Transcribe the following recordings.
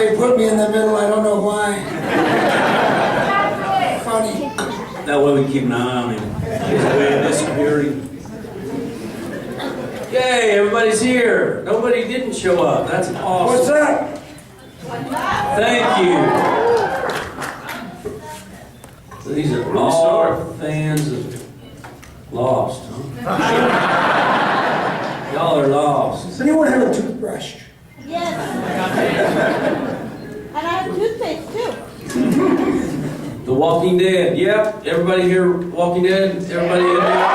They put me in the middle, I don't know why. Funny. That way we keep an eye on him. He's way disappearing. Yay, everybody's here. Nobody didn't show up. That's awesome. What's up? Thank you. So these are all fans of Lost, huh? Y'all are lost. Does anyone have a toothbrush? Yes. And I have toothpaste too. The Walking Dead. Yep. Everybody here Walking Dead? Everybody in there?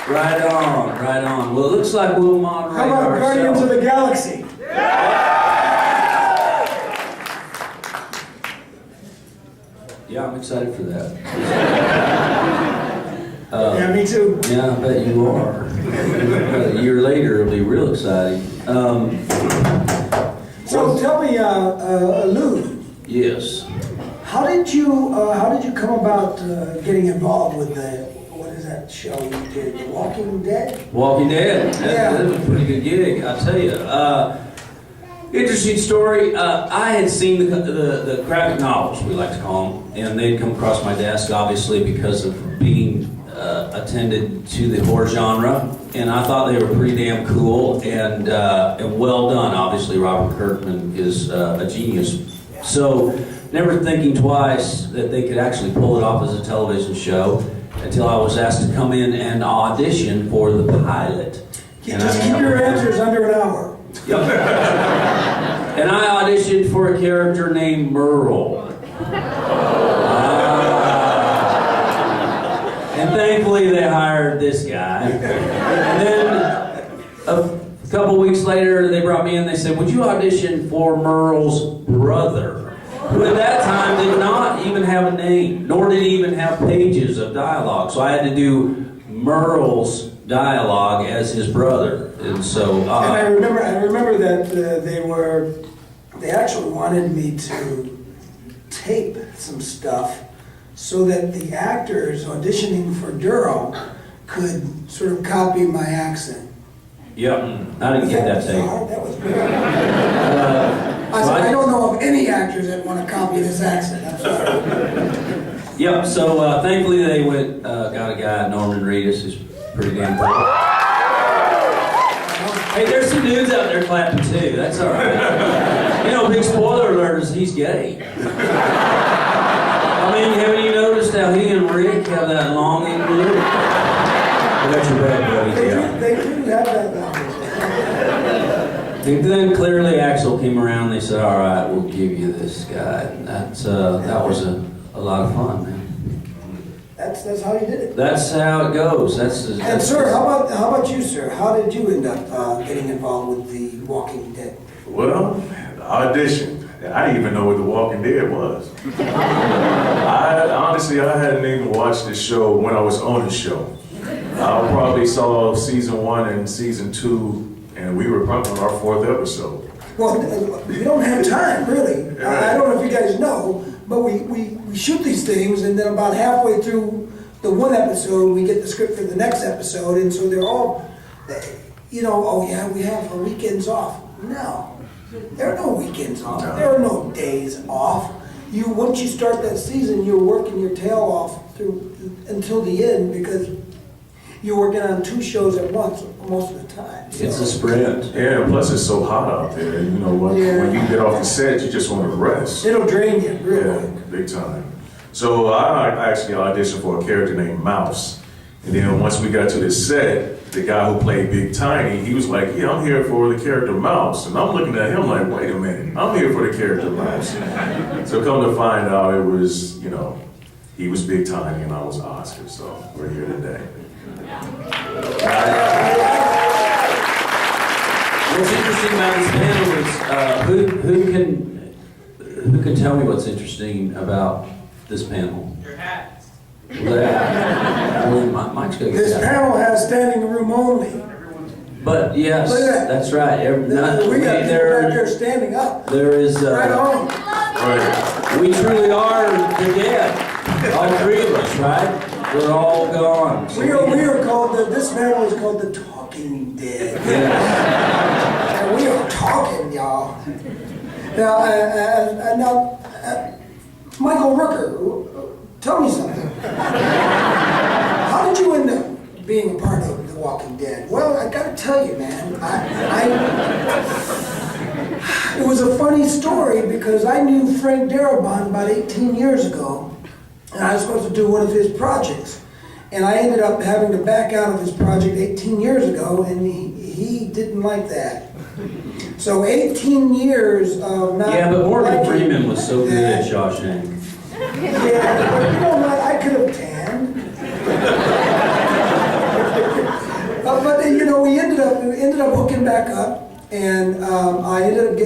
Right on, right on. Well, it looks like we'll moderate How about Guardians of the Galaxy? Yeah, I'm excited for that. Yeah, me too. Yeah, I bet you are. A year later, it'll be real exciting. So tell me, Lew, Yes. how did you come about getting involved with what is that show you did, The Walking Dead? Walking Dead. Yeah. That was a pretty good gig, I'll tell you. Interesting story. I had seen the graphic novels, we like to call them, and they'd come across my desk, obviously, because of being attended to the horror genre, and I thought they were pretty damn cool and well done. Obviously, Robert Kirkman is a genius. So, never thinking twice that they could actually pull it off as a television show until I was asked to come in and audition for the pilot. Just keep your answers under an hour. Yep. And I auditioned for a character named Meryle. And thankfully they hired this guy. And then a couple weeks later they brought me in, they said, would you audition for Merle's brother? Who at that time did not even have a name, nor did he even have pages of dialogue. So I had to do Merle's dialogue as his brother. And so And I remember that they actually wanted me to tape some stuff so that the actors auditioning for Durham could sort of copy my accent. Yep, I didn't get that tape. That was weird. I don't know of any actors that want to copy this accent. I'm sorry. Yep, so thankfully they went, got a guy, Norman Reedus, who's pretty damn cool. Hey, there's some dudes out there clapping too, that's alright. You know, big spoiler alert is he's gay. I mean, haven't you noticed how he and Rick have that long interlude? That's your bad buddy, yeah. They do have that now. And then clearly Axel came around and they said, all right, we'll give you this guy. And that was a lot of fun, man. That's how you did it. That's how it goes. And sir, how about you, sir? How did you end up getting involved with The Walking Dead? Well, auditioned. I didn't even know what The Walking Dead was. Honestly, I hadn't even watched the show when I was on the show. I probably saw season 1 and season 2, and we were probably on our 4th episode. Well, we don't have time, really. I don't know if you guys know, but we shoot these things, and then about halfway through the one episode, we get the script for the next episode, and so they're all, oh yeah, we have our weekends off. No, there are no weekends off. No. There are no days off. Once you start that season, you're working your tail off until the end, because you're working on 2 shows at once most of the time. So. It's a sprint. Yeah, and plus it's so hot out there. You know what? Yeah. When you get off the set, you just want to rest. It'll drain you, really. Yeah, big time. So I actually auditioned for a character named Mouse. And then once we got to the set, the guy who played Big Tiny, he was like, yeah, I'm here for the character Mouse. And I'm looking at him like, wait a minute, I'm here for the character Mouse. So come to find out, it was, he was Big Tiny and I was Oscar. So we're here today. What's interesting about this panel is who can tell me what's interesting about this panel? Your hats. Mike's gonna get This that. panel has standing room only. But yes, Look at that. that's right. We got people back there standing up. There is. Right on. Right. We truly are the dead. All 3 of us, right? We're all gone. So We are called, this panel is called the Talking Dead. Yes. talking, y'all. Now, Michael Rooker, tell me something. How did you end up being a part of The Walking Dead? Well, I gotta tell you, man, it was a funny story because I knew Frank Darabont about 18 years ago, and I was supposed to do one of his projects. And I ended up having to back out of his project 18 years ago, and he didn't like that. So 18 years of not Yeah, but Morgan liking Freeman was so good at that. Shawshank. Yeah, but you know what? I could have tanned. But you know, we ended up hooking back up, and I ended up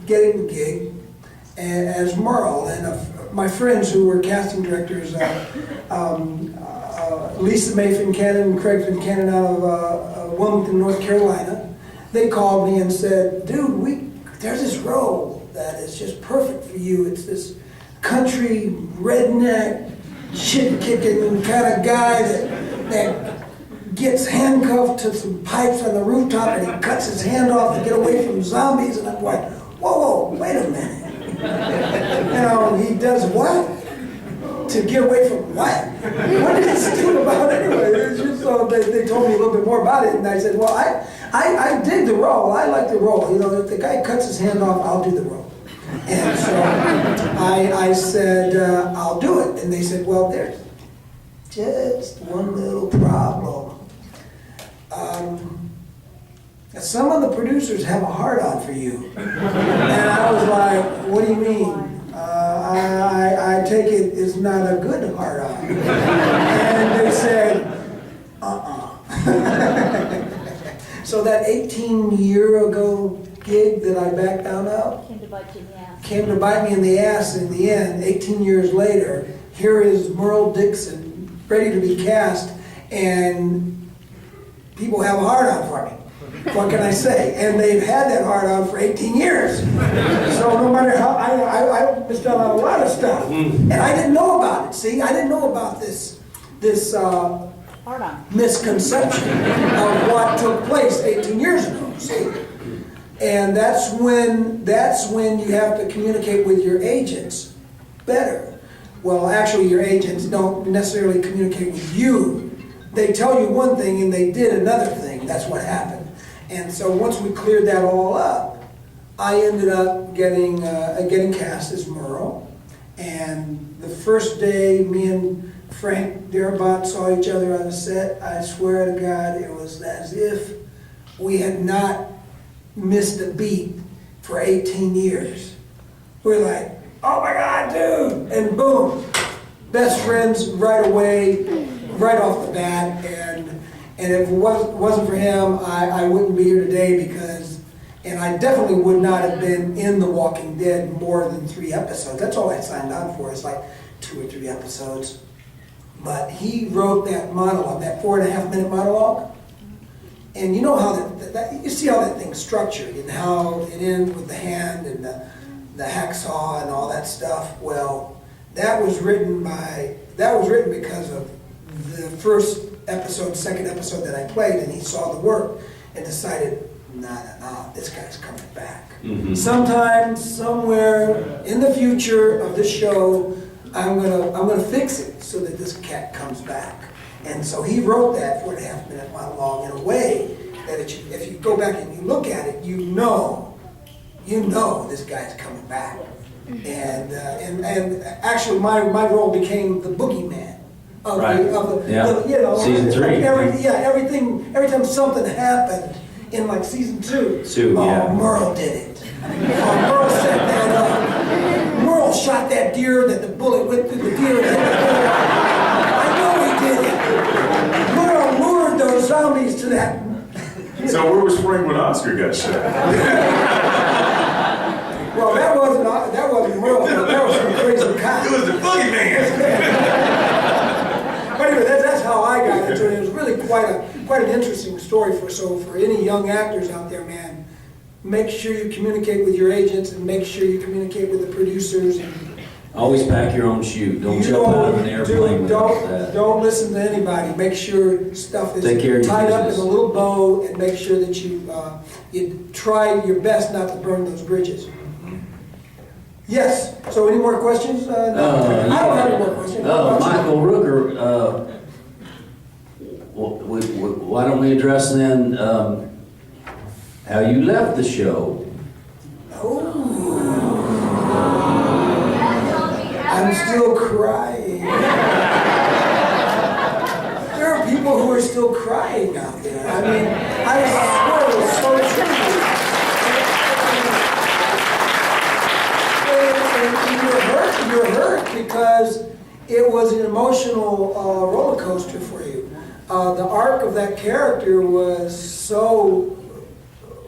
getting the gig as Meryle, and my friends who were casting directors, Lisa Mae Fincannon and Craig Fincannon out of Wilmington, North Carolina, they called me and said, dude, there's this role that is just perfect for you. It's this country, redneck, shit-kicking kind of guy that gets handcuffed to some pipes on the rooftop and he cuts his hand off to get away from zombies. And I'm going, whoa, wait a minute. You know, he does what? To get away from what? What is this thing about anyway? It's just, so they told me a little bit more about it, and I said, well, I dig the role. I like the role. You know, if the guy cuts his hand off, I'll do the role. And so I said, I'll do it. And they said, well, there's just one little problem. Some of the producers have a hard-on for you. And I was like, what do you mean? I take it it's not a good hard-on. And they said, So that 18-year ago gig that I backed down of Came to bite you in the ass. came to bite me in the ass in the end. 18 years later, here is Meryle Dixon ready to be cast, and people have a hard-on for me. What can I say? And they've had that hard-on for 18 years. So no matter how, I missed out on a lot of stuff. And I didn't know about it, see? I didn't know about this Hard on. misconception of what took place 18 years ago, see? And that's when you have to communicate with your agents better. Well, actually, your agents don't necessarily communicate with you. They tell you one thing and they did another thing. That's what happened. And so once we cleared that all up, I ended up getting cast as Meryle. And the first day me and Frank Darabont saw each other on the set, I swear to God, it was as if we had not missed a beat for 18 years. We're like, oh my God, dude! And boom, best friends right away, right off the bat. And if it wasn't for him, I wouldn't be here today and I definitely would not have been in The Walking Dead more than 3 episodes. That's all I signed on for, is like 2 or 3 episodes. But he wrote that monologue, that 4.5-minute monologue. And you know how you see how that thing's structured and how it ends with the hand and the hacksaw and all that stuff. Well, that was written because of the first episode, second episode that I played, and he saw the work and decided, nah, this guy's coming back. Mm-hmm. Sometime, somewhere in the future of this show, I'm gonna fix it so that this cat comes back. And so he wrote that 4.5-minute monologue in a way that if you go back and you look at it, you know this guy's coming back. And actually my role became the boogeyman. Right. You know, Season 3. Every time something happened in like season 2, Meryle did it. Meryle set that up. Meryle shot that deer that the bullet went through the deer. I know he did it. Meryle lured those zombies to that. So where was Frank when Oscar got shot? Well, that wasn't Meryle. That was some crazy cop. It was the boogeyman. But anyway, that's how I got into it. It was really quite an interesting story for any young actors out there, man. Make sure you communicate with your agents and make sure you communicate with the producers Always pack your own chute. Don't jump out of an airplane without that. Don't listen to anybody. Make sure stuff is Take care of your tied up in a business. little bow, and make sure that you try your best not to burn those bridges. Yes, so any more questions? No. I don't have any more questions. What about you? Michael Rooker, why don't we address then how you left the show? I'm still crying. There are people who are still crying out there. I mean, I swear it was so true. And you're hurt because it was an emotional roller coaster for you. The arc of that character was so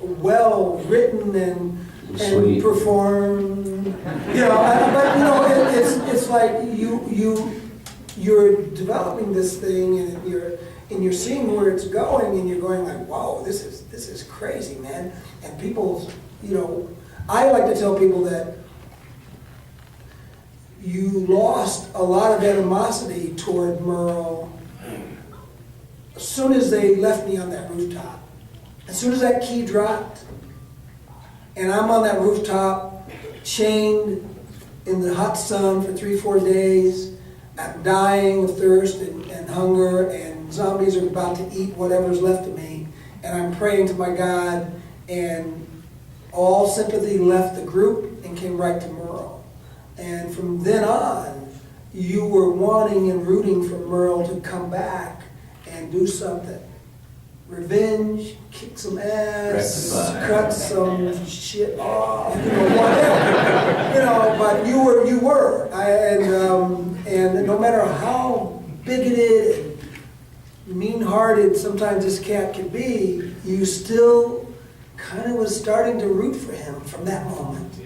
well written and Sweet. performed. You know, but you know, it's like you're developing this thing, and you're seeing where it's going, and you're going like, wow, this is crazy, man. And people, you know, I like to tell people that you lost a lot of animosity toward Meryle as soon as they left me on that rooftop. As soon as that key dropped, and I'm on that rooftop, chained in the hot sun for 3-4 days. I'm dying of thirst and hunger, and zombies are about to eat whatever's left of me. And I'm praying to my God, and all sympathy left the group and came right to Meryle. And from then on, you were wanting and rooting for Meryle to come back and do something. Revenge, kick some ass, Rectify. cut some shit off, you know, whatever. You know, but you were. And no matter how bigoted and mean-hearted sometimes this cat can be, you still kind of was starting to root for him from that moment.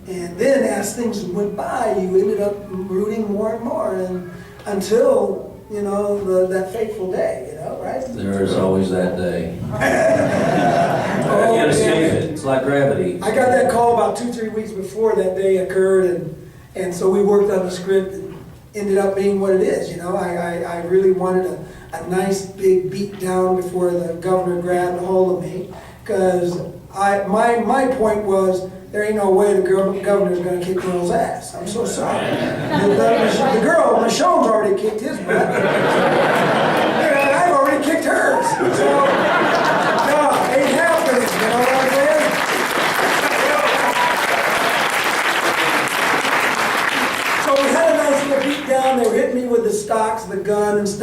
And then as things went by, you ended up rooting more and more, and until, you know, that fateful day, you know, right? There is always that day. You can't escape it. It's like gravity. I got that call about 2-3 weeks before that day occurred, and so we worked on the script and ended up being what it is, you know. I really wanted a nice big beat down before the governor grabbed a hold of me, because my point was, there ain't no way the governor's going to kick Merle's ass. I'm so sorry. The girl, Michonne's already kicked his butt. And I've already kicked hers. So, no, ain't happening. You know what I'm saying? So we had a nice little beat down. They were hitting me with the stocks, the gun, and stuff.